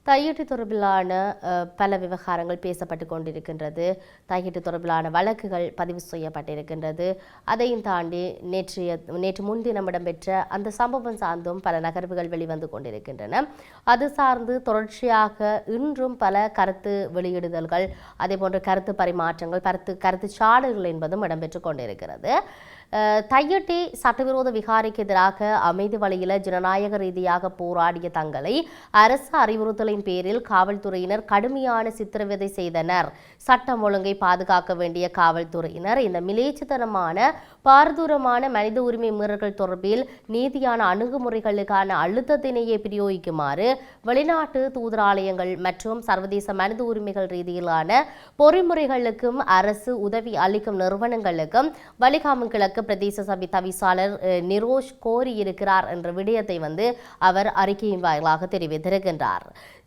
தையிட்டு தொடர்பிலான பல விவகாரங்கள் பேசப்பட்டு கொண்டிருக்கின்றது. தையிட்டு தொடர்பிலான வழக்குகள் பதிவு செய்யப்பட்டிருக்கின்றது. அதையும் தாண்டி நேற்று முன்தினம் இடம்பெற்ற அந்த சம்பவம் சார்ந்தும் பல நகர்வுகள் வெளிவந்து கொண்டிருக்கின்றன. அது சார்ந்து தொடர்ச்சியாக இன்றும் பல கருத்து வெளியிடுதல்கள், அதேபோன்ற கருத்து பரிமாற்றங்கள், கருத்து சாடல்கள் என்பதும் இடம்பெற்றுக் கொண்டிருக்கிறது. தையிட்டி சட்டவிரோத விகாரைக்கு எதிராக அமைதி வழியில் ஜனநாயக ரீதியாக போராடிய தங்களை அரசு அறிவுறுத்தலின் பேரில் காவல்துறையினர் கடுமையான சித்திரவதை செய்தனர். சட்டம் ஒழுங்கை பாதுகாக்க வேண்டிய காவல்துறையினர் இந்த மிலேச்சத்தனமான பாரதூரமான மனித உரிமை மீறல்கள் தொடர்பில் நீதியான அணுகுமுறைகளுக்கான அழுத்தத்தினையே பிரயோகிக்குமாறு வெளிநாட்டு தூதராலயங்கள் மற்றும் சர்வதேச மனித உரிமைகள் ரீதியிலான பொறிமுறைகளுக்கும் அரசு உதவி அளிக்கும் நிறுவனங்களுக்கும் வலிகாமம் கிழக்கு பிரதேச சபை தவிசாளர் நிரோஷ் கோரியிருக்கிறார் என்ற விடயத்தை அவர் அறிக்கையின் வாயிலாக தெரிவித்திருக்கின்றார்.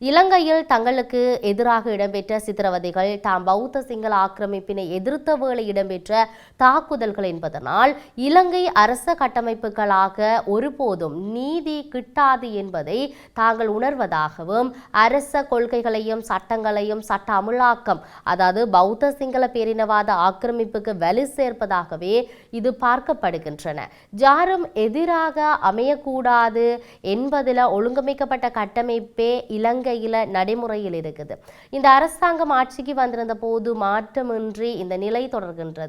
இலங்கையில் தங்களுக்கு எதிராக இடம்பெற்ற சித்திரவதைகள், தாம் பௌத்த சிங்கள ஆக்கிரமிப்பினை எதிர்த்த வேளை இடம்பெற்ற தாக்குதல்கள் என்பதனால் இலங்கை அரச கட்டமைப்புகளாக ஒருபோதும் நீதி கிட்டாது என்பதை தாங்கள் உணர்வதாகவும், அரச கொள்கைகளையும் சட்டங்களையும் சட்ட அமுலாக்கம், அதாவது பௌத்த சிங்கள பேரினவாத ஆக்கிரமிப்புக்கு வலு சேர்ப்பதாகவே இது பார்க்கப்படுகின்றன. யாரும் எதிராக அமையக்கூடாது என்பதில் ஒழுங்கமைக்கப்பட்ட கட்டமைப்பே இலங்கையில நடைமுறையில் இருக்குது. இந்த அரசாங்கம் ஆட்சிக்கு வந்திருந்த போது மாற்றமின்றி இந்த நிலை தொடர்கின்றது.